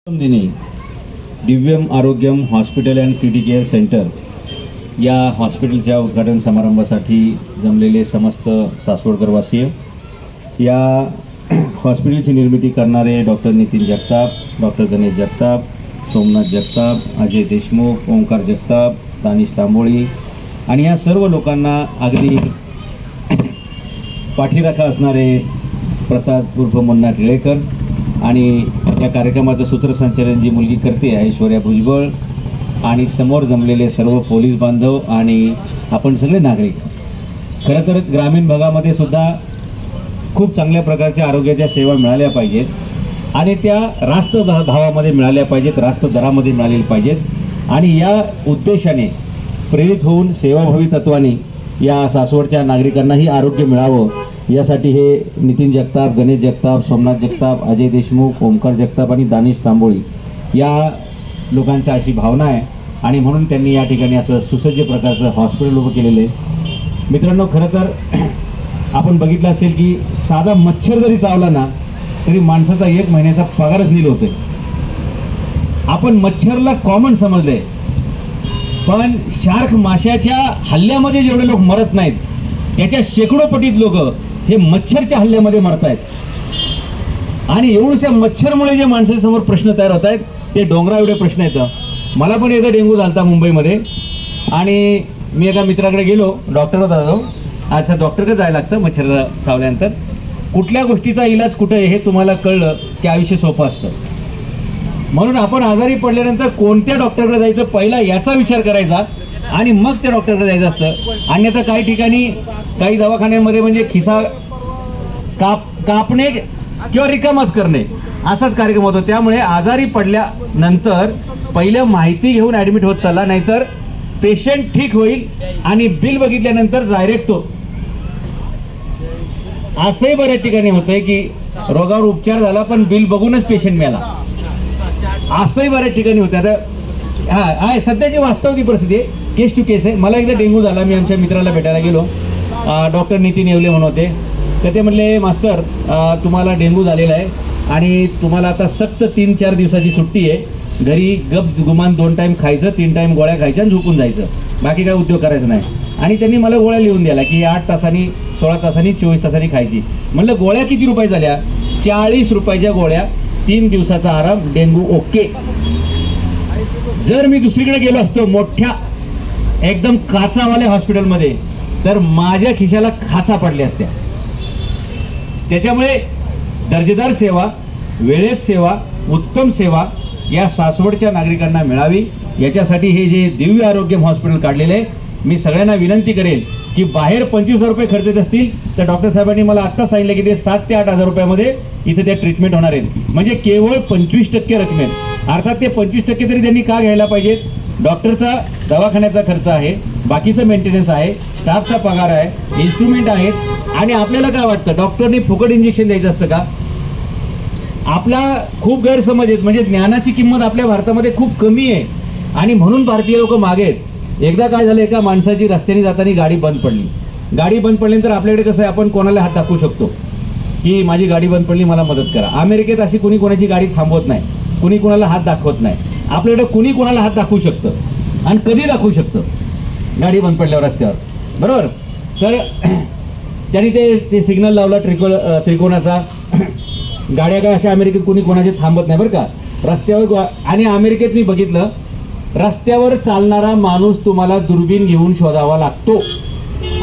दिनी Divyam Arogyam hospital and critical care centre या हॉस्पिटलच्या उद्घाटन समारंभासाठी जमलेले समस्त सासवडकरवासीय, या हॉस्पिटलची निर्मिती करणारे डॉक्टर नितीन जगताप, डॉक्टर गणेश जगताप, सोमनाथ जगताप, अजय देशमुख, ओंकार जगताप, दानिश तांबोळी आणि या सर्व लोकांना अगदी पाठीराखा असणारे प्रसाद उर्फ मुन्ना टिळेकर आणि या कार्यक्रमाचं सूत्रसंचालन जी मुलगी करते ऐश्वर्या भुजबळ आणि समोर जमलेले सर्व पोलीस बांधव आणि आपण सगळे नागरिक. खरं तर ग्रामीण भागामध्ये सुद्धा खूप चांगल्या प्रकारच्या आरोग्याच्या सेवा मिळाल्या पाहिजेत आणि त्या रास्त भावामध्ये मिळाल्या पाहिजेत, रास्त दरामध्ये मिळालेल्या पाहिजेत आणि या उद्देशाने प्रेरित होऊन सेवाभावी तत्वाने या सासवडच्या नागरिकांनाही आरोग्य मिळावं यासाठी हे नितीन जगताप, गणेश जगताप, सोमनाथ जगताप, अजय देशमुख, ओंकार जगताप आणि दानिश तांबोळी या लोकांची अशी भावना आहे आणि म्हणून त्यांनी या ठिकाणी असं सुसज्ज प्रकारचं हॉस्पिटल उभं केलेलं आहे. मित्रांनो, खरं तर आपण बघितलं असेल की साधा मच्छर जरी चावला ना तरी माणसाचा 1 महिन्याचा पगारच नील होतोय. आपण मच्छरला कॉमन समजले, पण शार्क माशाच्या हल्ल्यामध्ये जेवढे लोक मरत नाहीत त्याच्या शेकडो पटीत लोक हे मच्छरच्या हल्ल्यामध्ये मरत आहेत. आणि एवढ्याशा मच्छरमुळे जे माणसासमोर प्रश्न तयार होत आहेत ते डोंगरा एवढे प्रश्न येतं. मला पण एकदा डेंग्यू झालता मुंबईमध्ये आणि मी एका मित्राकडे गेलो, डॉक्टर होता तो. अच्छा, डॉक्टरकडे जायला लागतं मच्छर चावल्यानंतर. कुठल्या गोष्टीचा इलाज कुठं आहे हे तुम्हाला कळलं की आयुष्य सोपं असतं. म्हणून आपण आजारी पडल्यानंतर कोणत्या डॉक्टरकडे जायचं पहिला याचा विचार करायचा आणि मग त्या डॉक्टरकडे जायचं असतं. अन्यथा काही ठिकाणी काही दवाखान्यांमध्ये म्हणजे खिसा कापणे किंवा रिकामच करणे असाच कार्यक्रम होतो. त्यामुळे आजारी पडल्यानंतर पहिलं माहिती घेऊन ॲडमिट होत चालला, नाहीतर पेशंट ठीक होईल आणि बिल बघितल्यानंतर डायरेक्ट तो. असंही बऱ्याच ठिकाणी होतंय की रोगावर उपचार झाला पण बिल बघूनच पेशंट मिळाला, असंही बऱ्याच ठिकाणी होतं. आता आहे सध्याची वास्तव ती परिस्थिती आहे, केस टू केस आहे. मला एकदा डेंग्यू झाला, मी आमच्या मित्राला भेटायला गेलो, डॉक्टर नितीन येवले म्हणून होते. तर ते म्हणले, मास्तर तुम्हाला डेंग्यू झालेला आहे आणि तुम्हाला आता सक्त 3-4 दिवसाची सुट्टी आहे. घरी गप गुमान 2 टाईम खायचं, 3 टाईम गोळ्या खायच्या आणि झोपून जायचं, बाकी काय उद्योग करायचं नाही. आणि त्यांनी मला गोळ्या लिहून द्याला की 8 तासांनी, 16 तासांनी, 24 तासांनी खायची. म्हणलं गोळ्या किती रुपये झाल्या? 40 रुपयाच्या गोळ्या, 3 दिवसाचा आराम, डेंग्यू ओके. जर मी दुसरीकडे गेलो असतो मोठ्या एकदम काचावाल्या हॉस्पिटलमध्ये तर माझ्या खिशाला खाचा पडल्या असत्या. त्याच्यामुळे दर्जेदार सेवा, वेळेत सेवा, उत्तम सेवा या सासवडच्या नागरिकांना मिळावी याच्यासाठी हे जे दिव्य आरोग्यम हॉस्पिटल काढलेलं आहे. मी सगळ्यांना विनंती करेल की बाहेर 25,000 रुपये खर्च येत असतील तर डॉक्टर साहेबांनी मला आत्ता सांगितलं की ते 7 ते 8,000 रुपयामध्ये इथे त्या ट्रीटमेंट होणार आहेत. म्हणजे केवळ 25% रकमेत. अर्थात ते 25% तरी त्यांनी का घ्यायला पाहिजेत? डॉक्टरचा दवाखान्याचा खर्च आहे, बाकीचं मेंटेनन्स आहे, स्टाफचा पगार आहे, इन्स्ट्रुमेंट आहेत. आणि आपल्याला काय वाटतं, डॉक्टरनी फुकट इंजेक्शन द्यायचं असतं का? आपला खूप गैरसमज आहेत. म्हणजे ज्ञानाची किंमत आपल्या भारतामध्ये खूप कमी आहे आणि म्हणून भारतीय लोक मागे आहेत. एकदा काय झालं, एका माणसाची रस्त्याने जाताना गाडी बंद पडली. गाडी बंद पडल्यानंतर आपल्याकडे कसं आहे, आपण कोणाला हात दाखवू शकतो की माझी गाडी बंद पडली, मला मदत करा. अमेरिकेत अशी कुणी कोणाची गाडी थांबवत नाही, कुणी कोणाला हात दाखवत नाही. आपल्याकडे कुणी कोणाला हात दाखवू शकतं आणि कधी दाखवू शकतं? गाडी बंद पडल्यावर रस्त्यावर, बरोबर. तर त्यांनी ते सिग्नल लावला त्रिकोणाचा. गाड्या काय अशा अमेरिकेत कुणी कोणाची थांबत नाही बरं का रस्त्यावर. आणि अमेरिकेत मी बघितलं, रस्त्यावर चालणारा माणूस तुम्हाला दुर्बीण घेऊन शोधावा लागतो.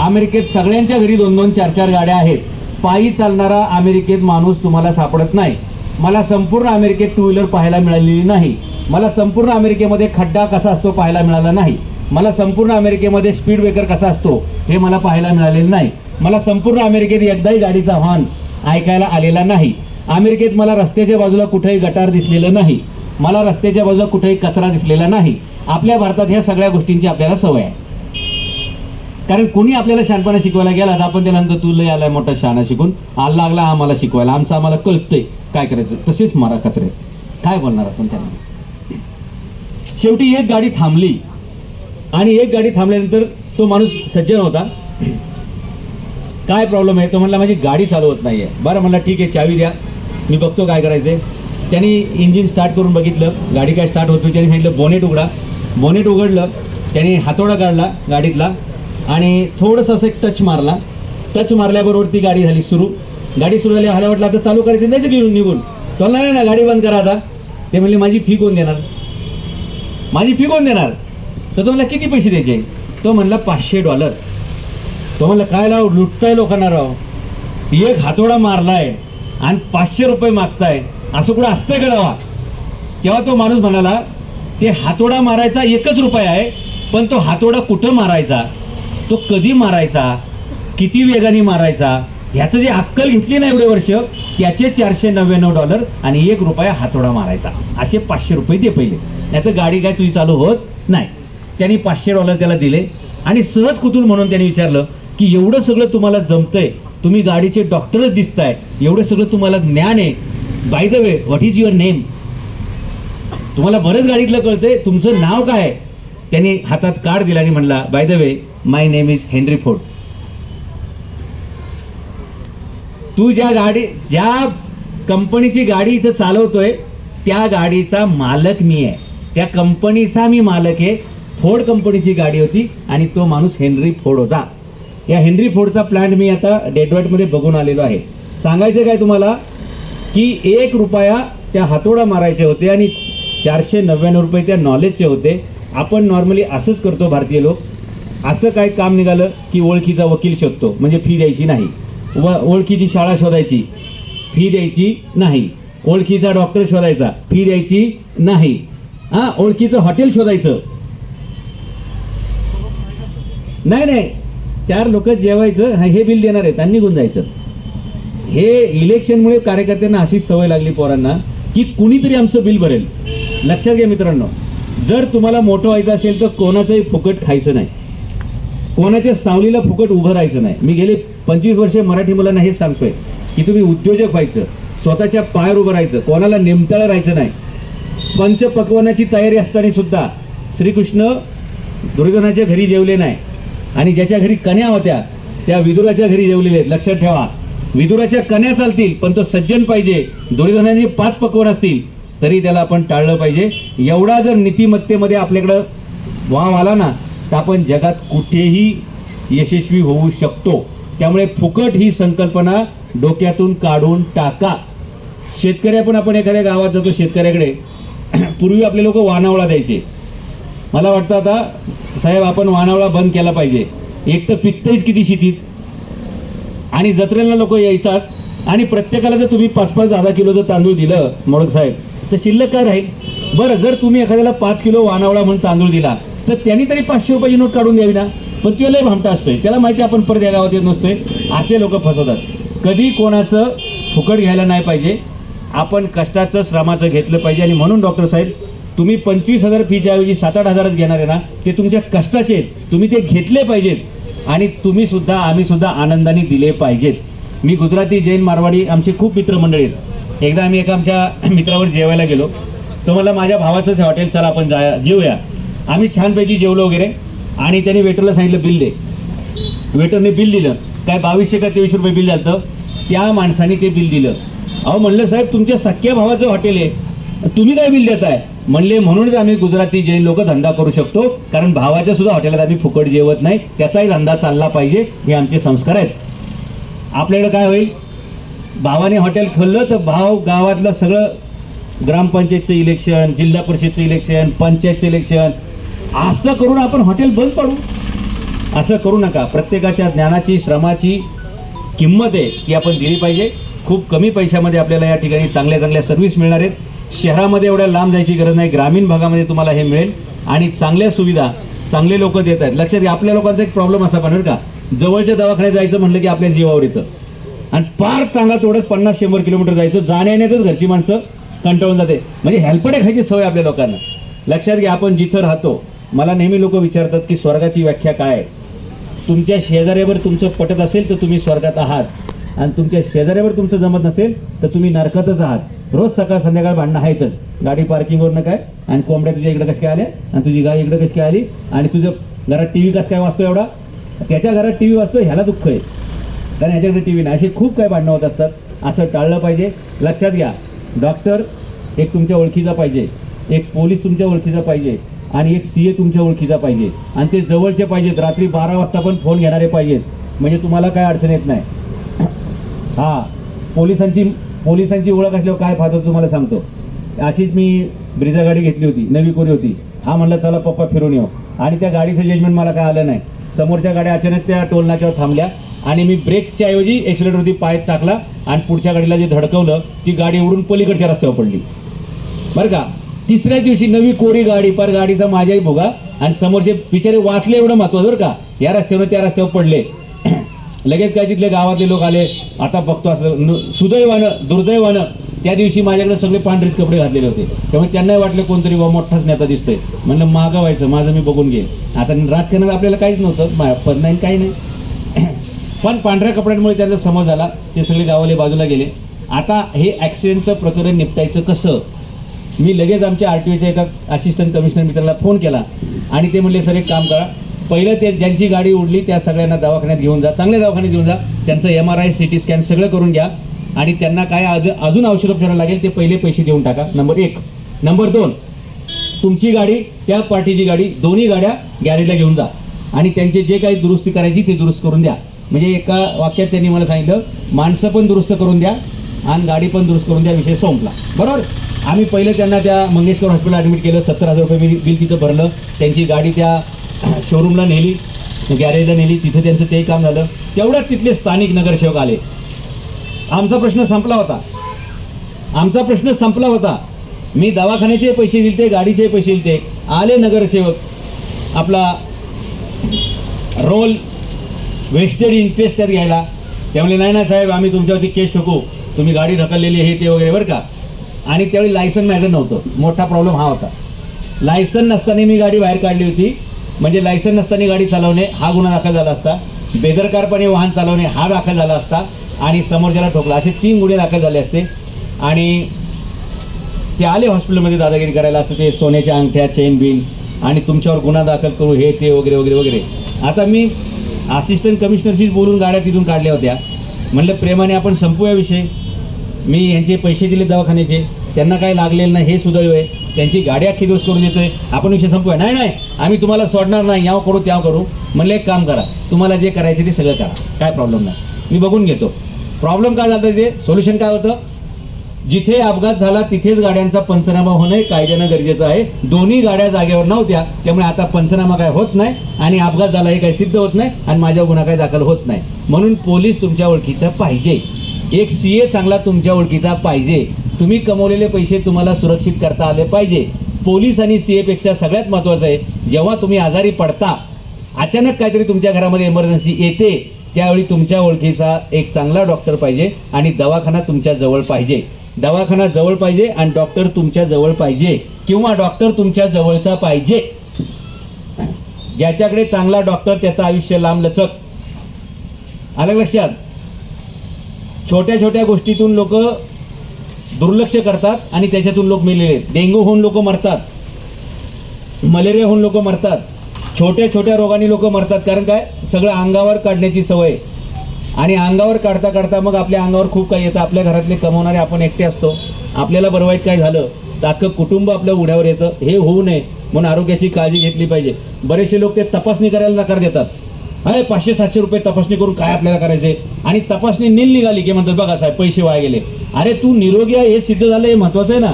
अमेरिकेत सगळ्यांच्या घरी 2-2, 4-4 गाड्या आहेत. पायी चालणारा अमेरिकेत माणूस तुम्हाला सापडत नाही. मला संपूर्ण अमेरिकेत 2 व्हीलर पाहायला मिळालेली नाही. मला संपूर्ण अमेरिकेमध्ये खड्डा कसा असतो पाहायला मिळाला नाही. मला संपूर्ण अमेरिकेमध्ये स्पीड ब्रेकर कसा असतो हे मला पाहायला मिळालेलं नाही. मला संपूर्ण अमेरिकेत एकदाही गाडीचा हॉर्न ऐकायला आलेला नाही. अमेरिकेत मला रस्त्याच्या बाजूला कुठेही गटार दिसलेलं नाही. मला रस्त्याच्या बाजूला कुठेही कचरा दिसलेला नाही. आपल्या भारतात ह्या सगळ्या गोष्टींची आपल्याला सवय आहे. कारण कुणी आपल्याला शहाणपणा शिकवायला गेला तर आपण त्यानंतर तू लय आलाय मोठा शहाणा शिकून आला लागला आम्हाला शिकवायला, आमचं आम्हाला कळतंय काय करायचं, तसेच मारा कचऱ्यात. काय बोलणार आपण त्यांना? शेवटी एक गाडी थांबली आणि एक गाडी थांबल्यानंतर तो माणूस सज्जन होता. काय प्रॉब्लेम आहे? तो म्हणला माझी गाडी चालवत नाही आहे. बरं म्हणला ठीक आहे, चावी द्या, मी बघतो काय करायचं. त्यांनी इंजिन स्टार्ट करून बघितलं, गाडी काय स्टार्ट होत होती. त्यांनी सांगितलं बोनेट उघडा. बोनेट उघडलं, त्यांनी हातोडा काढला गाडीतला आणि थोडंसं असं एक टच मारला. टच मारल्याबरोबर ती गाडी झाली सुरू. गाडी सुरू झाली, हाला वाटलं आता चालू करायचं, द्यायचं घेऊन निघून. तो नाही ना, गाडी बंद करा आता. ते म्हणले माझी फी कोण देणार, माझी फी कोण देणार. तर तो म्हणला किती पैसे द्यायचे. तो म्हणला $500. तो म्हणला काय लाव, लुटताय लोकांना राव, एक हातोडा मारलाय आणि $500 मागताय, असं कुठं असतंय का रावा. तेव्हा तो माणूस म्हणाला ते हातोडा मारायचा ₹1 आहे, पण तो हातोडा कुठं मारायचा, तो कधी मारायचा, किती वेगाने मारायचा, ह्याचं जे अक्कल घेतली ना एवढे वर्ष, त्याचे $499 आणि ₹1 हातोडा मारायचा. असे $500 दे पहिले, नाही तर गाडी काय तुझी चालू होत नाही. त्यांनी $500 त्याला दिले आणि सहज कुतून म्हणून त्यांनी विचारलं की एवढं सगळं तुम्हाला जमतंय, तुम्ही गाडीचे डॉक्टरच दिसताय, एवढं सगळं तुम्हाला ज्ञान आहे, bye the way what is your name, तुम्हाला बरंच गाडीतलं कळतंय, तुमचं नाव काय आहे. त्यांनी हातात कार्ड दिला आणि म्हणला by the way my name is Henry Ford. तू ज्या कंपनीची गाडी इथं चालवतोय त्या गाडीचा मालक मी आहे, त्या कंपनीचा मी मालक आहे. फोर्ड कंपनीची गाडी होती आणि तो माणूस हेनरी फोर्ड होता. या हेनरी फोर्डचा प्लॅन मी आता डेट्रॉइटमध्ये बघून आलेलो आहे. सांगायचं काय तुम्हाला की ₹1 त्या हातोडा मारायचे होते आणि $499 त्या नॉलेजचे होते. आपण नॉर्मली असंच करतो भारतीय लोक. असं काय काम निघालं की ओळखीचा वकील शोधतो, म्हणजे फी द्यायची नाही. ओळखीची शाळा शोधायची, फी द्यायची नाही. ओळखीचा डॉक्टर शोधायचा, फी द्यायची नाही. हां, ओळखीचं हॉटेल शोधायचं नाही. 4 लोक जेवायचं, हे बिल देणार आहेत आणि निघून जायचं. हे इलेक्शनमुळे कार्यकर्त्यांना अशीच सवय लागली पोरांना की कुणीतरी आमचं बिल भरेल. लक्षात घ्या मित्रांनो, जर तुम्हाला मोठं व्हायचं असेल तर कोणाचंही फुकट खायचं नाही, कोणाच्या सावलीला फुकट उभं राहायचं नाही. मी गेले 25 वर्षे मराठी मुलांना हेच सांगतोय की तुम्ही उद्योजक व्हायचं, स्वतःच्या पायावर उभं राहायचं, कोणाला नेमताळं राहायचं नाही. पंचपक्वानाची तयारी असताना सुद्धा श्रीकृष्ण दुर्योधनाच्या घरी जेवले नाही आणि ज्याच्या घरी कन्या होत्या त्या विदुराच्या घरी जेवलेले आहेत. लक्षात ठेवा, विदुराच्या कन्या चालतील पण तो सज्जन पाहिजे. दुर्योधनाचे 5 पक्वान असतील तरी त्याला आपण टाळलं पाहिजे. एवढा जर नीतिमत्तेमध्ये आपल्याकडं वाव आला ना तर आपण जगात कुठेही यशस्वी होऊ शकतो. त्यामुळे फुकट ही संकल्पना डोक्यातून काढून टाका. शेतकऱ्या पण आपण एखाद्या गावात जातो शेतकऱ्याकडे, पूर्वी आपले लोक वानावळा द्यायचे. मला वाटतं आता साहेब आपण वानावळा बंद केला पाहिजे. एक तर पिकतंच किती शेतीत आणि जत्रेला लोक येतात आणि प्रत्येकाला जर तुम्ही 5-5, 10 किलोचं तांदूळ दिलं मोडक साहेब तर शिल्लक काय राहील. बरं, जर तुम्ही एखाद्याला 5 किलो वानावळा म्हणून तांदूळ दिला तर त्यांनी तरी ₹500 नोट काढून द्यावी ना. पण तो लय भामटा असतोय, त्याला माहिती आपण परत या गावात येत नसतोय. असे लोक फसवतात. कधी कोणाचं फुकट घ्यायला नाही पाहिजे. आपण कष्टाचं श्रमाचं घेतलं पाहिजे. आणि म्हणून डॉक्टर साहेब तुम्ही 25,000 फीच्या ऐवजी 7-8 हजारच घेणार आहे ना, ते तुमच्या कष्टाचे आहेत, तुम्ही ते घेतले पाहिजेत आणि तुम्ही सुद्धा आम्ही सुद्धा आनंदाने दिले पाहिजेत. मी गुजराती, जैन, मारवाडी आमचे खूप मित्रमंडळी आहेत. एकदा आम्ही एका आमच्या मित्रावर जेवायला गेलो. तो मला माझ्या भावाचंच हॉटेल, चला आपण जेवूया. आम्ही छानपैकी जेवलो वगैरे आणि त्यांनी वेटरला सांगितलं बिल दे. वेटरने बिल दिलं. काय 2200 का 2300 बिल झालं. त्या माणसाने ते बिल दिलं. अहो म्हणलं साहेब तुमच्या सख्या भावाचं हॉटेल आहे, तुम्ही काय बिल देताय. म्हणले म्हणूनच आम्ही गुजराती जैन लोक धंदा करू शकतो, कारण भावाच्या सुद्धा हॉटेलात आम्ही फुकट जेवत नाही, त्याचाही धंदा चालला पाहिजे, हे आमचे संस्कार आहेत. आपल्याकडे काय होईल, भावाने हॉटेल खोललं तर भाव गावातलं सगळं ग्रामपंचायतचं इलेक्शन, जिल्हा परिषदचं इलेक्शन, पंचायतचं इलेक्शन, असं करून आपण हॉटेल बंद पाडू. असं करू नका. प्रत्येकाच्या ज्ञानाची, श्रमाची किंमत आहे की आपण दिली पाहिजे. खूप कमी पैशामध्ये आपल्याला या ठिकाणी चांगल्या चांगल्या सर्व्हिस मिळणार आहेत. शहरामध्ये एवढ्या लांब जायची गरज नाही, ग्रामीण भागामध्ये तुम्हाला हे मिळेल आणि चांगल्या सुविधा चांगले लोक देत आहेत. लक्षात घ्या, आपल्या लोकांचा एक प्रॉब्लेम असा पण का, जवळच्या दवाखान्यात जायचं म्हटलं की आपल्या जीवावर येतं आणि पार टांगा तोडत 50-100 किलोमीटर जायचं, जाण्यानेच घरची माणसं कंटाळून जाते. म्हणजे हेल्पडे खायची सवय आपल्या लोकांना. लक्षात घ्या, आपण जिथं राहतो, मला नेहमी लोक विचारतात की स्वर्गाची व्याख्या काय आहे. तुमच्या शेजाऱ्यावर तुमचं पटत असेल तर तुम्ही स्वर्गात आहात आणि तुमच्या शेजाऱ्यावर तुमचं जमत नसेल तर तुम्ही नरकातच आहात. रोज सकाळ संध्याकाळ भांडणं आहेतच. गाडी पार्किंगवरनं काय, आणि कोंबड्या तुझ्या इकडे कशी काय आल्या, आणि तुझी गाय इकडे कशी काय आली, आणि तुझं घरात TV कसं काय वाजतो एवढा, त्याच्या घरात TV वाजतो ह्याला दुःख आहे कारण ह्याच्याकडे TV नाही. असे खूप काय भांडणं होत असतात. असं टाळलं पाहिजे. लक्षात घ्या, डॉक्टर एक तुमच्या ओळखीचा पाहिजे, एक पोलीस तुमच्या ओळखीचा पाहिजे आणि एक CA तुमच्या ओळखीचा पाहिजे आणि ते जवळचे पाहिजेत. रात्री 12 वाजता पण फोन घेणारे पाहिजेत, म्हणजे तुम्हाला काय अडचण येत नाही. हां, पोलिसांची ओळख असल्यावर काय फायदा तुम्हाला सांगतो. अशीच मी ब्रिझा गाडी घेतली होती, नवी कोरी होती. हा म्हणलं चला पप्पा फिरून येऊ, आणि त्या गाडीचं जजमेंट मला काय आलं नाही. समोरच्या गाड्या अचानक त्या टोल नाक्यावर थांबल्या आणि मी ब्रेकच्या ऐवजी एक्सिलेटरवरती पाय टाकला आणि पुढच्या गाडीला जे धडकवलं ती गाडी उडून पलीकडच्या रस्त्यावर पडली बरं का. तिसऱ्या दिवशी नवी कोरी गाडी, पर गाडीचा माझ्याही भोगा, आणि समोरचे बिचारे वाचले एवढं महत्त्वाचं बरं का. या रस्त्यावर त्या रस्त्यावर पडले. लगेच काय तिथले गावातले लोक आले. आता बघतो असं सुदैवानं दुर्दैवानं त्या दिवशी माझ्याकडे सगळे पांढरेच कपडे घातलेले होते, त्यामुळे त्यांनाही वाटलं कोणतरी मोठाच नेता दिसतोय. म्हणलं मागं व्हायचं, माझं मी बघून घेईन. आता राजकारणात आपल्याला काहीच नव्हतं, पद नाही काही नाही. पण पांढऱ्या कपड्यांमुळे त्यांचा समज आला, ते सगळे गावाले बाजूला गेले. आता हे ॲक्सिडेंटचं प्रकरण निपटायचं कसं. मी लगेच आमच्या RTOच्या एका असिस्टंट कमिशनर मित्राला फोन केला आणि ते म्हणले सर एक काम करा, पहिलं ते ज्यांची गाडी उडली त्या सगळ्यांना दवाखान्यात घेऊन जा, चांगल्या दवाखान्यात घेऊन जा, त्यांचं MRI CT स्कॅन सगळं करून घ्या आणि त्यांना काय अजून औषधोपचार लागेल ते पहिले पैसे देऊन टाका. नंबर 1. नंबर 2, तुमची गाडी त्या पार्टीची गाडी दोन्ही गाड्या गॅरेजला घेऊन जा आणि त्यांचे जे काही दुरुस्ती करायची ते दुरुस्त करून द्या. म्हणजे एका वाक्यात त्यांनी मला सांगितलं, माणसं पण दुरुस्त करून द्या आणि गाडी पण दुरुस्त करून द्या, विषय संपला. बरोबर. आम्ही पहिलं त्यांना त्या मंगेशकर हॉस्पिटल ॲडमिट केलं, 70,000 रुपये बिल तिथं भरलं. त्यांची गाडी त्या शोरूमला नेली, गॅरेजला नेली, तिथं त्यांचं तेही काम झालं. तेवढ्यात तिथले स्थानिक नगरसेवक आले. आमचा प्रश्न संपला होता. मी दवाखान्याचे पैसे दिलते, गाडीचे पैसे दिलते. आले नगरसेवक, आपला रोल वेस्टेड इंटरेस्ट तर घ्यायला. त्यामुळे नाही साहेब आम्ही तुमच्यावरती केस ठोकू, तुम्ही गाडी ढकललेली हे ते वगैरे बरं का. आणि त्यावेळी लायसन मॅटर नव्हतं. मोठा प्रॉब्लेम हा होता. लायसन नसताना मी गाडी बाहेर काढली होती, म्हणजे लायसन नसताना गाडी चालवणे हा गुन्हा दाखल झाला असता, बेदरकारपणे वाहन चालवणे हा दाखल झाला असता आणि समोरच्याला ठोकला, असे 3 गुन्हे दाखल झाले असते. आणि ते आले हॉस्पिटलमध्ये दादागिरी करायला, असं ते सोन्याच्या अंगठ्या चेन बिन आणि तुमच्यावर गुन्हा दाखल करू हे ते वगैरे वगैरे वगैरे. आता मी असिस्टंट कमिशनरशीच बोलून गाड्या तिथून काढल्या होत्या. म्हणलं प्रेमाने आपण संपूया विषय. मी यांचे पैसे दिले दवाखान्याचे, त्यांना काय लागलेलं नाही हे सुदैव आहे. त्यांची गाडी अख्खी दोष करून देतोय, आपण विषय संपूया. नाही आम्ही तुम्हाला सोडणार नाही, याव करू त्याव करू. म्हणलं एक काम करा, तुम्हाला जे करायचे ते सगळं करा, काय प्रॉब्लेम नाही, मी बघून घेतो. प्रॉब्लेम काय झाला ते सोल्युशन काय होतं, जिथे अपघात झाला तिथेच गाड्यांचा पंचनामा होणं कायद्यानं गरजेचं आहे. दोन्ही गाड्या जागेवर नव्हत्या, त्यामुळे आता पंचनामा काय होत नाही आणि अपघात झाला हे काही सिद्ध होत नाही आणि माझ्या गुन्हा काय दाखल होत नाही. म्हणून पोलीस तुमच्या ओळखीचा पाहिजे, एक CA चांगला तुमच्या ओळखीचा पाहिजे. तुम्ही कमवलेले पैसे तुम्हाला सुरक्षित करता आले पाहिजे. पोलीस आणि CA पेक्षा सगळ्यात महत्त्वाचं आहे, जेव्हा तुम्ही आजारी पडता, अचानक काहीतरी तुमच्या घरामध्ये इमर्जन्सी येते, त्यावेळी तुमच्या ओळखीचा एक चांगला डॉक्टर पाहिजे आणि दवाखाना तुमच्या जवळ पाहिजे. दवाखाना जवळ पाहिजे आणि डॉक्टर तुमच्या जवळ पाहिजे, किंवा डॉक्टर तुमच्या जवळचा पाहिजे. ज्याच्याकडे चांगला डॉक्टर त्याचं आयुष्य लांब लचक. आलं लक्षात. छोट्या छोट्या गोष्टीतून लोक दुर्लक्ष करतात आणि त्याच्यातून लोक मेलेले. डेंग्यू होऊन लोक मरतात, मलेरिया होऊन लोक मरतात, छोट्या छोट्या रोगाने लोक मरतात. कारण काय, सगळं अंगावर काढण्याची सवय. आणि अंगावर काढता काढता मग आपल्या अंगावर खूप काही येतं. आपल्या घरातले कमवणारे आपण एकटे असतो, आपल्याला बरं वाईट काय झालं तर अख्खं कुटुंब आपल्या उड्यावर येतं. हे होऊ नये म्हणून आरोग्याची काळजी घेतली पाहिजे. बरेचसे लोक ते तपासणी करायला नकार देतात. अरे 500-700 रुपये तपासणी करून काय आपल्याला करायचे, आणि तपासणी नील निघाली की म्हणतात बघा साहेब पैसे वाया गेले. अरे तू निरोगी आहे हे सिद्ध झालं, हे महत्त्वाचं आहे ना.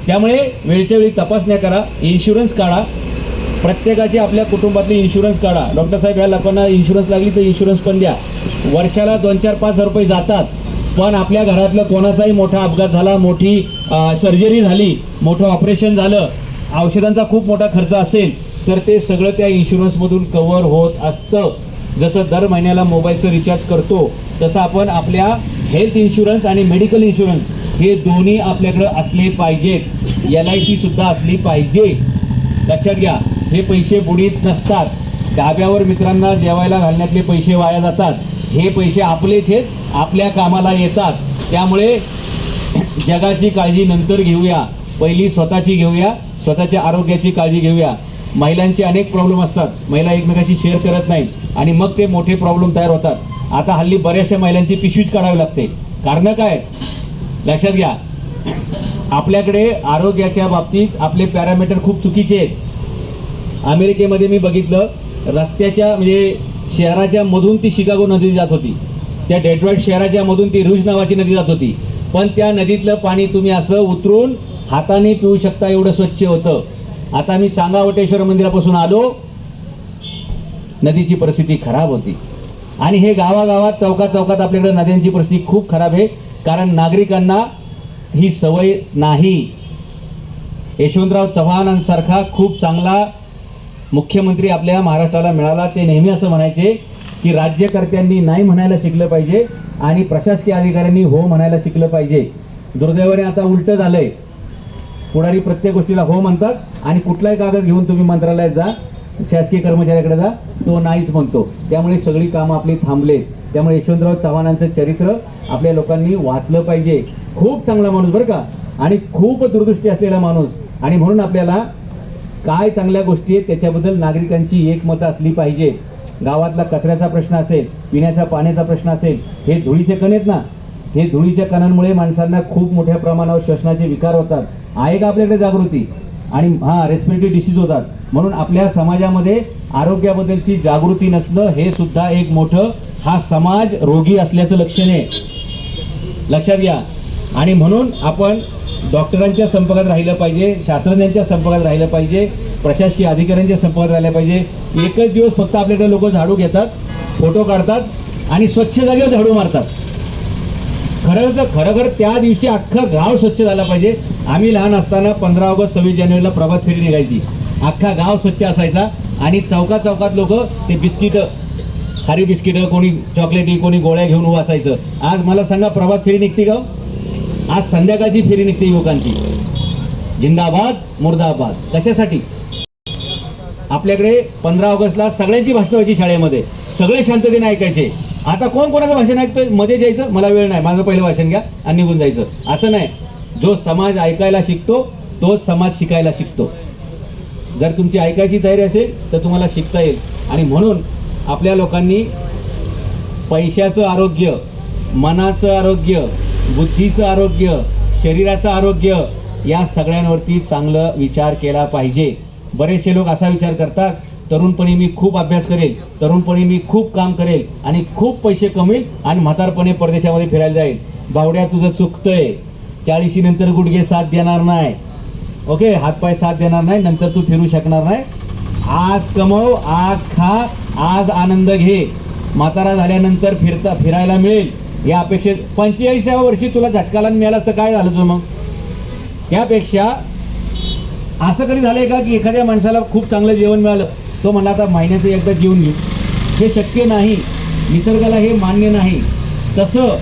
त्यामुळे वेळच्या वेळी तपासण्या करा, इन्शुरन्स काढा. प्रत्येकाची आपल्या कुटुंबातली इन्शुरन्स काढा. डॉक्टर साहेब ह्या लोकांना इन्शुरन्स लागली तर इन्शुरन्स पण द्या. वर्षाला 2-4-5 रुपये जातात, पण आपल्या घरातलं कोणाचाही मोठा अपघात झाला, मोठी सर्जरी झाली, मोठं ऑपरेशन झालं, औषधांचा खूप मोठा खर्च असेल तर ते सगळं त्या इन्शुरन्समधून कव्हर होत असतं. जसं दर महिन्याला मोबाईलचं रिचार्ज करतो तसं आपण आपल्या हेल्थ इन्शुरन्स आणि मेडिकल इन्शुरन्स हे दोन्ही आपल्याकडं असले पाहिजेत. LIC सुद्धा असली पाहिजे. लक्षात घ्या, हे पैसे बुडीत नसतात. डाब्यावर मित्रांना जेवायला घालण्यातले पैसे वाया जातात. हे पैसे आपलेच आहेत, आपल्या कामाला येतात. त्यामुळे जगाची काळजी नंतर घेऊया, पहिली स्वतःची घेऊया, स्वतःच्या आरोग्याची काळजी घेऊया. महिलांचे अनेक प्रॉब्लेम असतात, महिला एकमेकाशी शेअर करत नाहीत आणि मग ते मोठे प्रॉब्लेम तयार होतात. आता हल्ली बऱ्याचशा महिलांची पिशवीच काढावी लागते. कारण काय, लक्षात घ्या, आपल्याकडे आरोग्याच्या बाबतीत आपले पॅरामीटर खूप चुकीचे आहेत. अमेरिकेमध्ये मी बघितलं, रस्त्याच्या म्हणजे शहराच्या मधून ती शिकागो नदी जात होती, त्या डेट्रॉइट शहराच्या मधून ती रूज नावाची नदी जात होती, पण त्या नदीतलं पाणी तुम्ही असं उतरून हाताने पिऊ शकता, एवढं स्वच्छ होतं. आता मी चांगावटेश्वर मंदिरापासून आलो, नदीची परिस्थिती खराब होती. आणि हे गावागावात चौकात चौकात आपल्याकडे नद्यांची परिस्थिती खूप खराब आहे, कारण नागरिकांना ही सवय नाही. यशवंतराव चव्हाणांसारखा खूप चांगला मुख्यमंत्री आपल्या महाराष्ट्राला मिळाला. ते नेहमी असं म्हणायचे की राज्यकर्त्यांनी नाही म्हणायला शिकलं पाहिजे आणि प्रशासकीय अधिकाऱ्यांनी हो म्हणायला शिकलं पाहिजे. दुर्दैवाने आता उलटं झालंय. पुढारी प्रत्येक गोष्टीला हो म्हणतात आणि कुठलाही कागद घेऊन तुम्ही मंत्रालयात जा, शासकीय कर्मचाऱ्याकडे जा, तो नाहीच म्हणतो. त्यामुळे सगळी कामं आपली थांबलेत. त्यामुळे यशवंतराव चव्हाणांचं चरित्र आपल्या लोकांनी वाचलं पाहिजे. खूप चांगला माणूस बरं का, आणि खूप दूरदृष्टी असलेला माणूस. आणि म्हणून आपल्याला काय चांगल्या गोष्टी आहेत त्याच्याबद्दल नागरिकांची एकमत असली पाहिजे. गावातला कचऱ्याचा प्रश्न असेल, पिण्याच्या पाण्याचा प्रश्न असेल, हे धुळीचे कण आहेत ना, हे धुळीच्या कणांमुळे माणसांना खूप मोठ्या प्रमाणावर श्वसनाचे विकार होतात. आहे का आपल्याकडे जागृती? आणि रेस्पिरेटरी डिसीज होतात. म्हणून आपल्या समाजामध्ये आरोग्याबद्दलची जागृती नसणं हे सुद्धा एक मोठं, हा समाज रोगी असल्याचं लक्षण आहे, लक्षात घ्या. आणि म्हणून आपण डॉक्टरांच्या संपर्कात राहिलं पाहिजे, शास्त्रज्ञांच्या संपर्कात राहिलं पाहिजे, प्रशासकीय अधिकाऱ्यांच्या संपर्कात राहिलं पाहिजे. एकच दिवस फक्त आपल्याकडे लोक झाडू घेतात, फोटो काढतात आणि स्वच्छ जागेवर झाडू मारतात. खरं त्या दिवशी अख्खं गाव स्वच्छ झालं पाहिजे. आम्ही लहान असताना 15 ऑगस्ट 26 जानेवारीला प्रभात फेरी निघायची, अख्खा गाव स्वच्छ असायचा आणि चौकात चौकात लोक ते बिस्किटं, खारी बिस्किटं, कोणी चॉकलेटी, कोणी गोळ्या घेऊन उभं असायचं. आज मला सांगा, प्रभात फेरी निघते का? आज संध्याकाळची फेरी निघते युवकांची. जिंदाबाद मुर्दाबाद. कशासाठी? आपल्याकडे 15 ऑगस्टला सगळ्यांची भाषणं व्हायची शाळेमध्ये, सगळे शांततेने ऐकायचे. आता कोण कोणाचं भाषण ऐकतोय? मध्ये जायचं, मला वेळ नाही, माझं पहिलं भाषण घ्या आणि निघून जायचं. असं नाही. जो समाज ऐकायला शिकतो तोच समाज शिकायला शिकतो. जर तुमची ऐकायची तयारी असेल तर तुम्हाला शिकता येईल. आणि म्हणून आपल्या लोकांनी पैशाचं आरोग्य, मनाचं आरोग्य, बुद्धीचं आरोग्य, शरीराचं आरोग्य, या सगळ्यांवरती चांगलं विचार केला पाहिजे. बरेचसे लोक असा विचार करतात, तरुणपणी मी खूप अभ्यास करेल, तरुणपणी मी खूप काम करेल आणि खूप पैसे कमवेल आणि म्हातारपणे परदेशामध्ये फिरायला जाईल. बावड्या, तुझं चुकतंय. 40 नंतर गुडघे साथ देणार नाही, ओके, हातपाय साथ देणार नाही, नंतर तू फिरू शकणार नाही. आज कमव, आज खा, आज आनंद घे. म्हातारा झाल्यानंतर फिरायला मिळेल या अपेक्षेत 45व्या वर्षी तुला झटकाला मिळाला तर काय झालं तुझं? मग यापेक्षा असं कधी झालंय का की एखाद्या माणसाला खूप चांगलं जेवण मिळालं, तो म्हणला आता महिन्याचं एकदा जेवून घेऊ? हे शक्य नाही. निसर्गाला हे मान्य नाही. तसं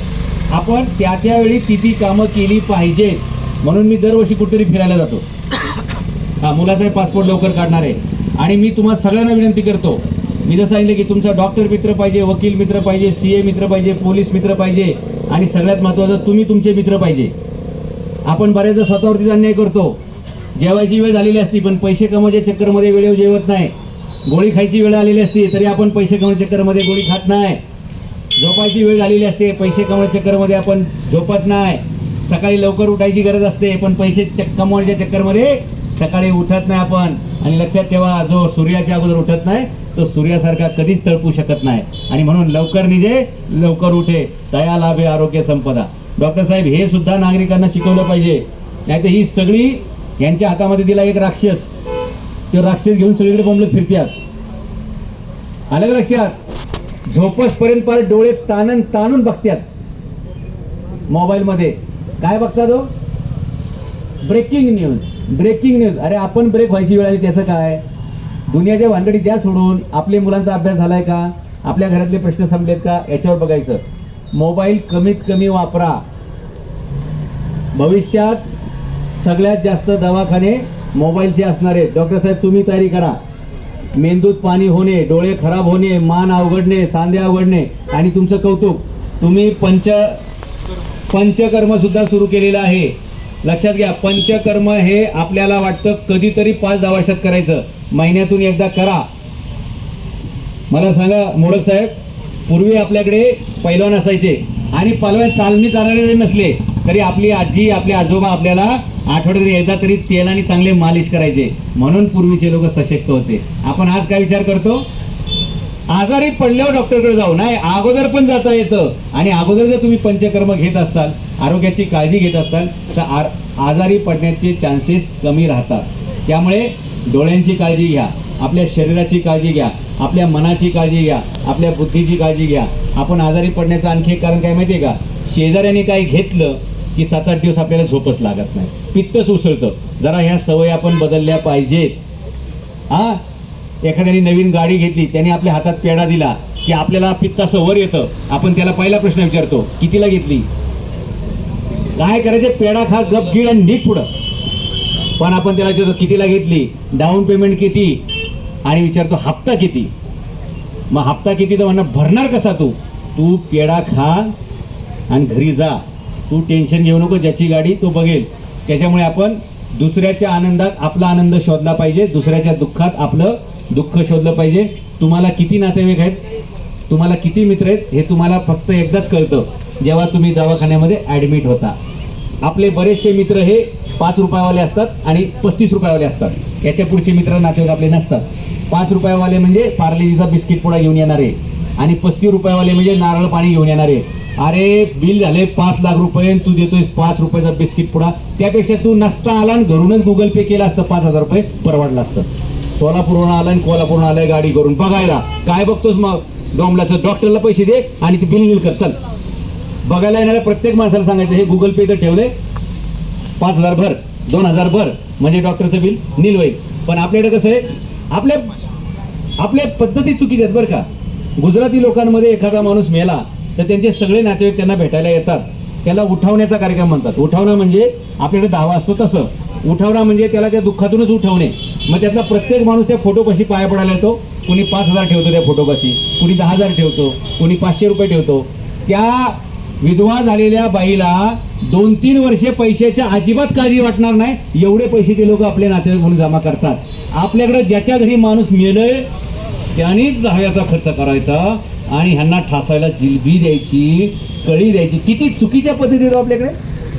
आपण त्या त्यावेळी ती कामं केली पाहिजेत. म्हणून मी दरवर्षी कुठेतरी फिरायला जातो. मुलाचा पासपोर्ट लवकर काढणार आहे आणि मी तुम्हाला सगळ्यांना विनंती करतो, मी जसं सांगितलं की तुमचा डॉक्टर मित्र पाहिजे, वकील मित्र पाहिजे, CA मित्र पाहिजे, पोलीस मित्र पाहिजे आणि सगळ्यात महत्त्वाचं तुम्ही तुमचे मित्र पाहिजे. आपण बऱ्याचदा स्वतःवरतीच अन्याय करतो. जेवायची वेळ झालेली असती पण पैसे कमवायच्या चक्करमध्ये वेळेवर जेवत नाही. गोळी खायची वेळ आलेली असती तरी आपण पैसे कमवायच्या चक्करमध्ये गोळी खात नाही. झोपायची वेळ झालेली असते, पैसे कमवायच्या चक्करमध्ये आपण झोपत नाही. सकाळी लवकर उठायची गरज असते पण पैसे कमवायच्या चक्करमध्ये सकाळी उठत नाही आपण. आणि लक्षात ठेवा, जो सूर्याच्या अगोदर उठत नाही तो सूर्यासारखा कधीच तळपू शकत नाही. आणि म्हणून लवकर निजे लवकर उठे, तया लाभे आरोग्य संपदा. डॉक्टर साहेब, हे सुद्धा नागरिकांना शिकवलं पाहिजे. नाहीतर ही सगळी यांच्या हातामध्ये दिला एक राक्षस, तो राक्षस घेऊन सगळीकडे बोंबलत फिरतात. आलं का लक्षात? झोपसपर्यंत पार डोळे ताणून ताणून बघतात मोबाईलमध्ये. काय बघतात हो? Breaking news, breaking news. अरे आपण ब्रेक व्हायची वेळ आली त्याचं काय? दुनियाच्या भानगडी त्या सोडून आपल्या मुलांचा अभ्यास झालाय का? आपल्या घरातले प्रश्न संपलेत का? याच्यावर बघायचं. मोबाईल कमीत कमी वापरा. भविष्यात सगळ्यात जास्त दवाखाने मोबाईलचे असणार आहेत. डॉक्टर साहेब, तुम्ही तयारी करा. मेंदूत पाणी होणे, डोळे खराब होणे, मान अवघडणे, सांधे अवघडणे. आणि तुमचं कौतुक, तुम्ही पंचकर्म सुद्धा सुरू केलेलं आहे. लक्षात घ्या, पंचकर्म हे आपल्याला वाटतं कधीतरी 5-10 वर्षात करायचं, महिन्यातून एकदा करा. मला सांगा मोडक साहेब, पूर्वी आपल्याकडे पैलवान असायचे, आणि पलवान चालणी चालणारे नसले तरी आपली आजी आपले आजोबा आपल्याला आठवड्यात एकदा तरी तेलाने चांगले मालिश करायचे, म्हणून पूर्वीचे लोक सशक्त होते. आपण आज काय विचार करतो, आजारी पडल्यावर डॉक्टरकडे जाऊ नाही, अगोदर पण जाता येतं. आणि अगोदर जर तुम्ही पंचकर्म घेत असताल, आरोग्याची काळजी घेत असताल तर आजारी पडण्याचे चान्सेस कमी राहतात. त्यामुळे डोळ्यांची काळजी घ्या, आपल्या शरीराची काळजी घ्या, आपल्या मनाची काळजी घ्या, आपल्या बुद्धीची काळजी घ्या. आपण आजारी पडण्याचं आणखी एक कारण काय माहिती आहे का, शेजाऱ्याने काही घेतलं की 7-8 दिवस आपल्याला झोपच लागत नाही, पित्तच उसळतं. जरा ह्या सवयी आपण बदलल्या पाहिजेत. हां, एखाद्याने नवीन गाडी घेतली, त्याने आपल्या हातात पेढा दिला की आपल्याला पित्त असं वर येतं. आपण त्याला पहिला प्रश्न विचारतो, कितीला घेतली, काय करायचे, पेढा खा, गप गिळ आणि निघ पुढं. पण आपण त्याला विचारतो कितीला घेतली, डाऊन पेमेंट किती, आणि विचारतो हप्ता किती. मग हप्ता किती तर म्हणणं भरणार कसा तू पेढा खा आणि घरी जा, तू टेन्शन घेऊ नको, ज्याची गाडी तो बघेल. त्याच्यामुळे आपण दुसऱ्याच्या आनंदात आपला आनंद शोधला पाहिजे, दुसऱ्याच्या दुःखात आपलं दुःख शोधलं पाहिजे. तुम्हाला किती नातेवाईक आहेत, तुम्हाला किती मित्र आहेत, हे तुम्हाला फक्त एकदाच कळतं जेव्हा तुम्ही दवाखान्यामध्ये ॲडमिट होता. आपले बरेचसे मित्र हे 5 रुपयावाले असतात आणि 35 रुपयावाले असतात. याच्या पुढचे मित्र नातेवाईक आपले नसतात. 5 रुपयावाले म्हणजे पार्लेजीचा बिस्किट पुडा घेऊन येणारे, आणि 35 रुपयावाले म्हणजे नारळ पाणी घेऊन येणारे. अरे बिल झाले 5 लाख रुपये, तू देतोय 5 रुपयाचा बिस्किट पुडा. त्यापेक्षा तू नसता आला आणि घरूनच गुगल पे केला असतं, 5,000 रुपये परवडलं असतं. सोलापूरहून आला आणि कोल्हापूरहून आलाय गाडी करून बघायला, काय बघतोस मग, डोंबल्याचं डॉक्टरला पैसे दे आणि ते बिल नील कर, चल. बघायला येणाऱ्या प्रत्येक माणसाला सांगायचं हे गुगल पे तर ठेवले, 5,000 भर, 2,000 भर, म्हणजे डॉक्टरचं बिल नील होईल. पण आपल्याकडे कसं आहे, आपल्या पद्धती चुकीच्या आहेत बरं का. गुजराती लोकांमध्ये एखादा माणूस मेला तर त्यांचे सगळे नातेवाईक त्यांना भेटायला येतात. त्याला उठवण्याचा कार्यक्रम म्हणतात. उठवणं म्हणजे आपल्याकडे दावा असतो तसं, उठवणं म्हणजे त्याला त्या दुःखातूनच उठवणे. मग त्यातला प्रत्येक माणूस त्या फोटोपाशी पाया पडायला येतो. कुणी 5,000 ठेवतो त्या फोटोपाशी, कुणी 10,000 ठेवतो, कुणी 500 रुपये ठेवतो. त्या विधवा झालेल्या बाईला 2-3 वर्षे पैशाच्या अजिबात काळजी वाटणार नाही, एवढे पैसे ते लोक आपले नातेवाईक म्हणून जमा करतात. आपल्याकडे ज्याच्या घरी माणूस मेलंय त्यानेच दहाव्याचा खर्च करायचा आणि ह्यांना ठासायला जिलबी द्यायची, कळी द्यायची. किती चुकीच्या पद्धतीने आपल्याकडे.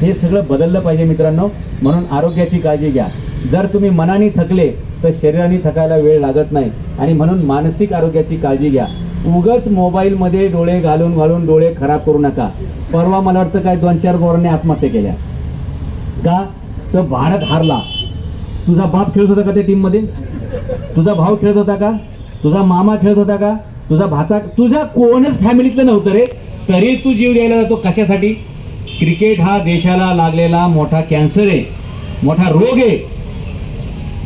हे सगळं बदललं पाहिजे मित्रांनो. म्हणून आरोग्याची काळजी घ्या. जर तुम्ही मनाने थकले तर शरीराने थकायला वेळ लागत नाही. आणि म्हणून मानसिक आरोग्याची काळजी घ्या. उगाच मोबाईलमध्ये डोळे घालून डोळे खराब करू नका. परवा मला वाटतं काय 2-4 पोरांनी आत्महत्या केल्या का, तर भारत हारला. तुझा बाप खेळत होता का त्या टीममध्ये, तुझा भाऊ खेळत होता का, तुझा मामा खेळत होता का, तुझा भाचा, तुझा कोणच फॅमिलीतलं नव्हतं रे, तरी तू जीव द्यायला जातो कशासाठी. क्रिकेट हा देशाला लागलेला मोठा कॅन्सर आहे, मोठा रोग आहे.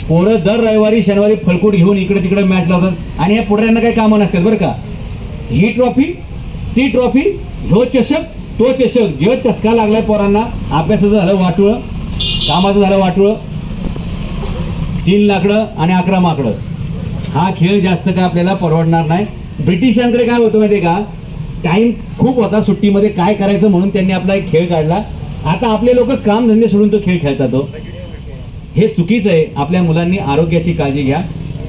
पोरं दर रविवारी शनिवारी फळकूट घेऊन इकडे तिकडे मॅच लावतात आणि या पुढऱ्यांना काही कामं नसतात बरं का. ही ट्रॉफी ती ट्रॉफी, ह्यो चषक तो चषक. जे चषका लागलाय पोरांना, अभ्यासाचं झालं वाटुळं, कामाचं झालं वाटुळं, 3 लाकडं आणि 11 माकडं. हा खेळ जास्त काय आपल्याला परवडणार नाही. ब्रिटिशांकडे काय होतं माहिती आहे का, टाईम खूप होता सुट्टीमध्ये, काय करायचं म्हणून त्यांनी आपला एक खेळ काढला. आता आपले लोक काम धंदे सोडून तो खेळ खेळतात. हे चुकीचं आहे. आपल्या मुलांनी आरोग्याची काळजी घ्या,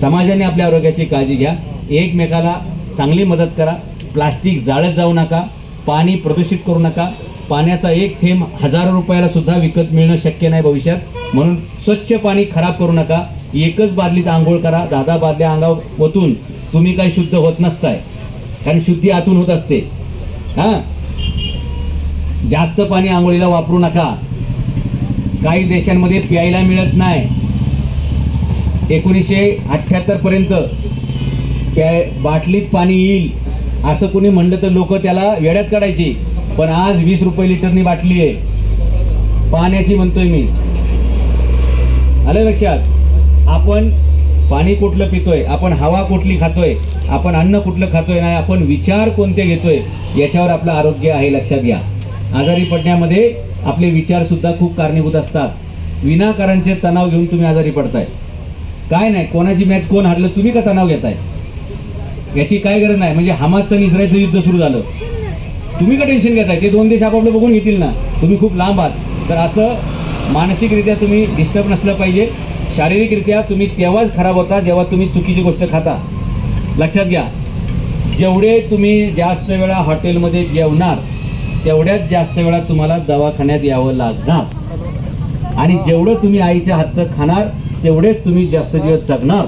समाजाने आपल्या आरोग्याची काळजी घ्या, एकमेकाला चांगली मदत करा. प्लास्टिक जाळत जाऊ नका, पाणी प्रदूषित करू नका. पाण्याचा एक थेंब हजारो रुपयाला सुद्धा विकत मिळणं शक्य नाही भविष्यात. म्हणून स्वच्छ पाणी खराब करू नका. एकच बादलीत आंघोळ करा. 10 बादल्या अंगावर ओतून तुम्ही काही शुद्ध होत नसताय, कारण शुद्धी आतून होत असते. हां, जास्त पाणी आंघोळीला वापरू नका. काही देशांमध्ये प्यायला मिळत नाही. 1978 पर्यंत बाटलीत पाणी येईल असं कोणी म्हणलं तर लोक त्याला वेड्यात काढायची. पण आज 20 रुपये लिटरनी बाटली आहे पाण्याची, म्हणतोय मी. आलं लक्षात. आपण पाणी कुठलं पितोय, आपण हवा कुठली खातोय, आपण अन्न कुठलं खातोय, नाही आपण विचार कोणते घेतोय, याच्यावर आपलं आरोग्य आहे, लक्षात घ्या. आजारी पडण्यामध्ये आपले विचार सुद्धा खूप कारणीभूत असतात. विनाकारणचे तणाव घेऊन तुम्ही आजारी पडताय. काय नाही, कोणाची मॅच कोण हारलं, तुम्ही का तणाव घेताय, याची काय गरज नाही. म्हणजे हमासचं इस्रायलचं युद्ध सुरू झालं, तुम्ही का टेन्शन घेताय, ते 2 देश आपापलं बघून घेतील ना, तुम्ही खूप लांब आहात. तर असं मानसिकरित्या तुम्ही डिस्टर्ब नसलं पाहिजे. शारीरिकरित्या तुम्ही तेव्हाच खराब होता जेव्हा तुम्ही चुकीची गोष्ट खाता. लक्षात घ्या. जेवढे तुम्ही जास्त वेळा हॉटेलमध्ये जेवणार तेवढ्याच जास्त वेळात तुम्हाला दवाखान्यात यावं लागणार आणि जेवढं तुम्ही आईच्या हातचं खाणार तेवढेच तुम्ही जास्त दिवस जगणार.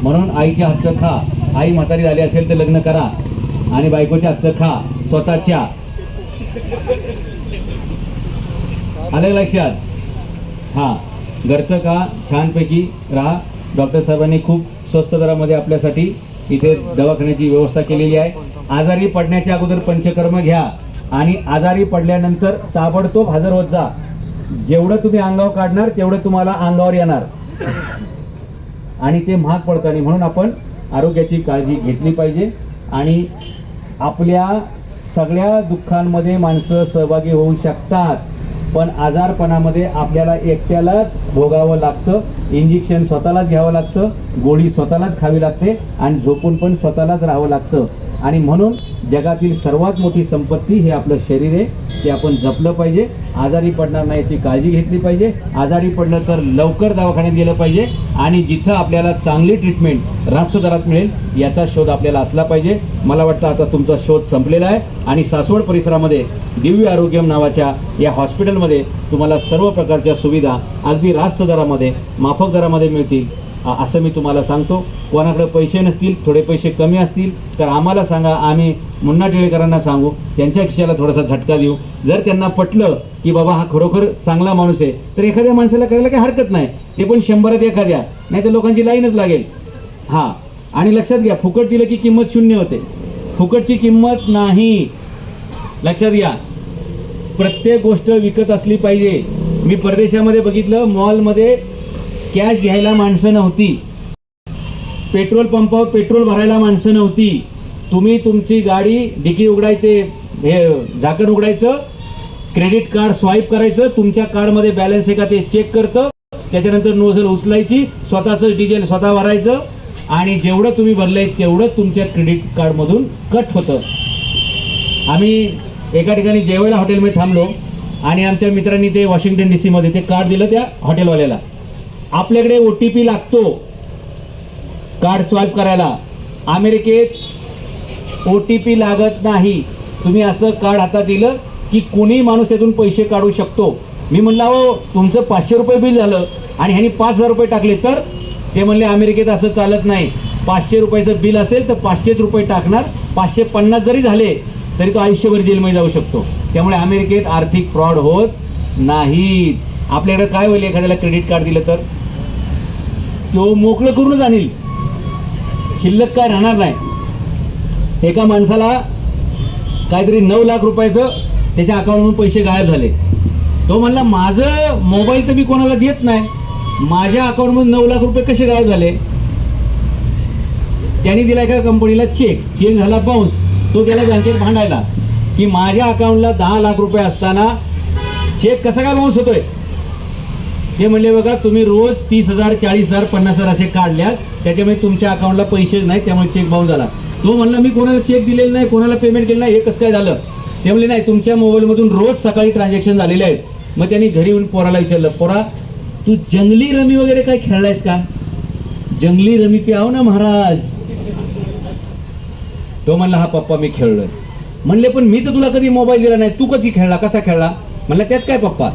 म्हणून आईच्या हातचं खा. आई म्हातारी झाली असेल तर लग्न करा आणि बायकोच्या हातचं खा स्वतःच्या. आलं लक्षात? हां, घरचं का छानपैकी राहा. डॉक्टर साहेबांनी खूप स्वस्त दरामध्ये आपल्यासाठी इथे दवाखान्याची व्यवस्था केलेली आहे. आजारी पडण्याच्या अगोदर पंचकर्म घ्या आणि आजारी पडल्यानंतर ताबडतोब हजर होत जा. जेवढं तुम्ही अंगावर काढणार तेवढं तुम्हाला अंगावर येणार आणि ते महाग पडतं. आणि म्हणून आपण आरोग्याची काळजी घेतली पाहिजे. आणि आपल्या सगळ्या दुःखांमध्ये माणसं सहभागी होऊ शकतात, पण आजारपणामध्ये आपल्याला एकट्यालाच भोगावं लागतं. इंजेक्शन स्वतःलाच घ्यावं लागतं, गोळी स्वतःलाच खावी लागते आणि झोपून पण स्वतःलाच राहावं लागतं. आणि म्हणून जगातील सर्वात मोठी संपत्ती हे आपलं शरीर आहे, ते आपण जपलं पाहिजे. आजारी पडणार नाही याची काळजी घेतली पाहिजे. आजारी पडलं तर लवकर दवाखान्यात गेलं पाहिजे आणि जिथं आपल्याला चांगली ट्रीटमेंट रास्त दरात मिळेल याचा शोध आपल्याला असला पाहिजे. मला वाटतं आता तुमचा शोध संपलेला आहे आणि सासवड परिसरामध्ये दिव्य आरोग्यम नावाच्या या हॉस्पिटलमध्ये तुम्हाला सर्व प्रकारच्या सुविधा अगदी रास्त दरामध्ये माफक दरामध्ये मिळतील असं मी तुम्हाला सांगतो. कोणाकडे पैसे नसतील, थोडे पैसे कमी असतील तर आम्हाला सांगा, आम्ही मुन्ना टिळेकरांना सांगू, त्यांच्या खिशाला थोडासा झटका देऊ. जर त्यांना पटलं की बाबा हा खरोखर चांगला माणूस आहे तर एखाद्या माणसाला करायला काही हरकत नाही, ते पण 100त एखाद्या, नाही तर लोकांची लाईनच लागेल. हां, आणि लक्षात घ्या, फुकट दिलं की किंमत शून्य होते. फुकटची किंमत नाही, लक्षात घ्या. प्रत्येक गोष्ट विकत असली पाहिजे. मी परदेशामध्ये बघितलं, मॉलमध्ये कॅश घ्यायला माणसं नव्हती, पेट्रोल पंपावर पेट्रोल भरायला माणसं नव्हती. तुम्ही तुमची गाडी डिकी उघडायचे, हे झाकण उघडायचं, क्रेडिट कार्ड स्वाईप करायचं, तुमच्या कार्डमध्ये बॅलन्स आहे का ते चेक करतं, त्याच्यानंतर नोझल उचलायची, स्वतःचं डिझेल स्वतः भरायचं आणि जेवढं तुम्ही भरलंय तेवढं तुमच्या क्रेडिट कार्डमधून कट होतं. आम्ही एका ठिकाणी जेवायला हॉटेलमध्ये थांबलो आणि आमच्या मित्रांनी ते वॉशिंग्टन DC मध्ये ते कार्ड दिलं त्या हॉटेलवाल्याला. आपल्याकडे OTP लागतो कार्ड स्वाईप करायला. अमेरिकेत OTP लागत नाही. तुम्ही असं कार्ड हातात दिलं की कोणी माणूस त्यातून पैसे काढू शकतो. मी म्हणलं, हो तुमचं 500 रुपये बिल झालं आणि ह्यांनी 5,000 रुपये टाकले तर? ते म्हणले अमेरिकेत असं चालत नाही. 500 रुपयाचं बिल असेल तर 500 रुपये टाकणार, 550 जरी झाले तरी तो आयुष्यभर जेलमध्ये जाऊ शकतो. त्यामुळे अमेरिकेत आर्थिक फ्रॉड होत नाही. आपल्याकडे काय होईल, एखाद्याला क्रेडिट कार्ड दिलं तर तो मोकळं करूनच आणील, शिल्लक काय राहणार नाही. एका माणसाला काहीतरी 9 लाख रुपयाचं त्याच्या अकाउंटमधून पैसे गायब झाले. तो म्हणला माझं मोबाईल तर मी कोणाला देत नाही, माझ्या अकाउंटमधून 9 लाख रुपये कसे गायब झाले? त्यांनी दिला एका कंपनीला चेक झाला बाउन्स. तो गेला बँकेत भांडायला की माझ्या अकाउंटला 10 लाख रुपये असताना चेक कसा काय बाउन्स होतोय? ते म्हणले बघा तुम्ही रोज 30,000 40,000 50,000 असे काढल्यात, त्याच्यामुळे तुमच्या अकाउंटला पैसेच नाही, त्यामुळे चेक बाउन्स झाला. तो म्हणला मी कोणाला चेक दिलेला नाही, कोणाला पेमेंट केलं नाही, हे कसं काय झालं? ते म्हणले नाही, तुमच्या मोबाईलमधून रोज सकाळी ट्रान्झॅक्शन झालेले आहेत. मग त्यांनी घरी येऊन पोराला विचारलं, पोरा तू जंगली रमी वगैरे काय खेळलायस का? जंगली रमी प्याव ना महाराज. तो म्हणला हा पप्पा मी खेळलोय. म्हणले पण मी तर तुला कधी मोबाईल दिला नाही, तू कधी खेळला, कसा खेळला? म्हणलं त्यात काय पप्पा,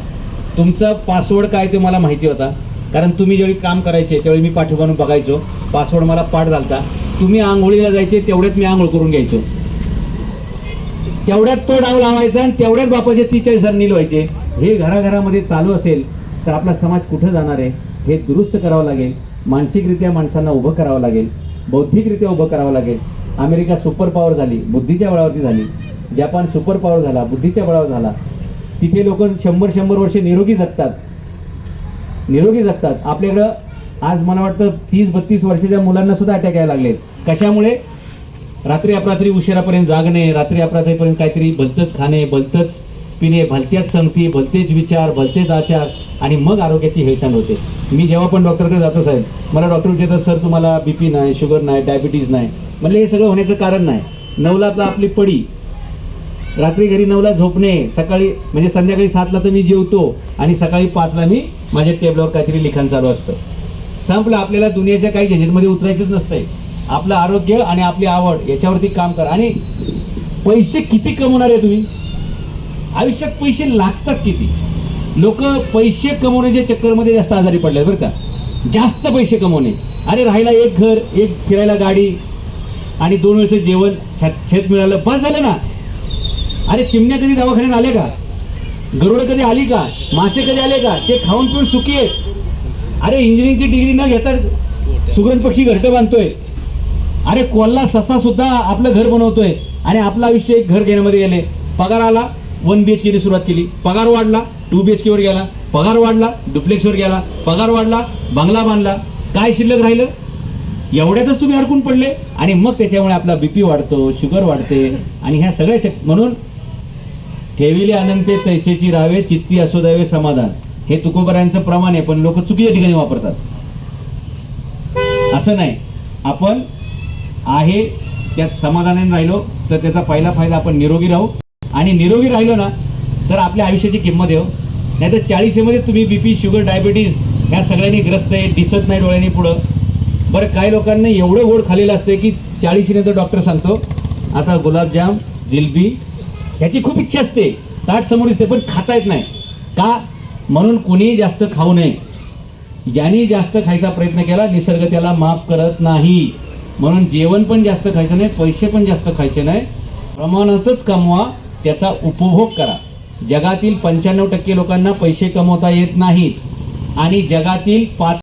तुमचा पासवर्ड काय ते मला माहिती होता, कारण तुम्ही ज्यावेळी काम करायचे त्यावेळी मी पाठीमागून बघायचो, पासवर्ड मला पाठ झालता. तुम्ही आंघोळीला जायचे तेवढ्यात मी आंघोळ करून घ्यायचो, तेवढ्यात तो डाव लावायचा आणि तेवढ्यात बापाचे 43 नील व्हायचे. हे घराघरामध्ये चालू असेल तर आपला समाज कुठं जाणार आहे? हे दुरुस्त करावं लागेल. मानसिकरित्या माणसांना उभं करावं लागेल, बौद्धिकरित्या उभं करावं लागेल. अमेरिका सुपर पॉवर झाली, बुद्धीच्या बळावरती झाली. जपान सुपर पॉवर झाला, बुद्धीच्या बळावर झाला. तिथे लोक 100 वर्षे निरोगी जगतात. आपल्याकडं आज मला वाटतं 30-32 वर्षाच्या मुलांना सुद्धा अटॅक यायला लागले. कशामुळे? रात्री अपरात्री उशिरापर्यंत जागणे, रात्री अपरात्रीपर्यंत काहीतरी भलतंच खाणे, भलतंच पिणे, भलत्याच संगती, भलतेच विचार, भलतेच आचार आणि मग आरोग्याची हेळसांड होते. मी जेव्हा पण डॉक्टरकडे जातो साहेब, मला डॉक्टर विचारतात सर तुम्हाला BP नाही, शुगर नाही, डायबिटीज नाही. म्हणलं हे सगळं होण्याचं कारण नाही. 9ला आपली पडी, रात्री घरी 9ला झोपणे, सकाळी म्हणजे संध्याकाळी 7ला तर मी जेवतो आणि सकाळी 5ला मी माझ्या टेबलवर काहीतरी लिखाण चालू असतं. संपलं. आपल्याला दुनियाच्या काही झंझटमध्ये उतरायचंच नसतंय. आपलं आरोग्य आणि आपली आवड याच्यावरती काम करा. आणि पैसे किती कमवणार आहे तुम्ही? आयुष्यात पैसे लागतात किती? लोक पैसे कमवण्याच्या चक्करमध्ये जास्त आजारी पडले बरं का. जास्त पैसे कमवणे, अरे राहायला एक घर, एक फिरायला गाडी आणि 2 वेळचं जेवण, छत मिळालं, बस झालं ना. अरे चिमण्या कधी दवाखान्यात आले का? गरुडं कधी आली का? मासे कधी आले का? ते खाऊन पिऊन सुखी आहेत. अरे इंजिनिअरिंगची डिग्री न घेता सुगरण पक्षी घरटं बांधतोय. अरे कोल्हा ससा सुद्धा आपलं घर बनवतोय आणि आपलं आयुष्य एक घर घेण्यामध्ये गेले. पगार आला, 1 BHK ने सुरुवात केली, पगार वाढला, 2 BHK वर गेला, पगार वाढला, डुप्लेक्सवर गेला, पगार वाढला, बंगला बांधला. काय शिल्लक राहिलं? एवढ्यातच तुम्ही अडकून पडले. आणि मग त्याच्यामुळे आपला BP वाढतो, शुगर वाढते आणि ह्या सगळ्या म्हणून ठेविले अनंते तैसेची राहावे, चित्ती असो द्यावे समाधान, हे तुकोबरायांचं प्रमाण आहे, पण लोक चुकीच्या ठिकाणी वापरतात. असं नाही, आपण आहे त्यात समाधानाने राहिलो तर त्याचा पहिला फायदा, आपण निरोगी राहू. आणि निरोगी राहिलो ना तर आपल्या आयुष्याची किंमत येऊ. नाही तर 40मध्ये तुम्ही BP, शुगर, डायबिटीज ह्या सगळ्यांनी ग्रस्त आहे, दिसत नाही डोळ्यांनी पुढं. बरं, काही लोकांना एवढं गोड खाल्लेलं असतं की 40 नंतर डॉक्टर सांगतो आता गुलाबजाम, जिलबी ह्याची खूप इच्छा असते, ताट समोर दिसते, पण खाता येत नाही. का? म्हणून कुणीही जास्त खाऊ नये. ज्यांनी जास्त खायचा प्रयत्न केला निसर्ग त्याला माफ करत नाही. म्हणून जेवण पण जास्त खायचं नाही, पैसे पण जास्त खायचे नाही, प्रमाणातच कमवा, त्याचा उपभोग करा. जगातील 95% लोकांना पैसे कमवता येत नाहीत आणि जगातील 5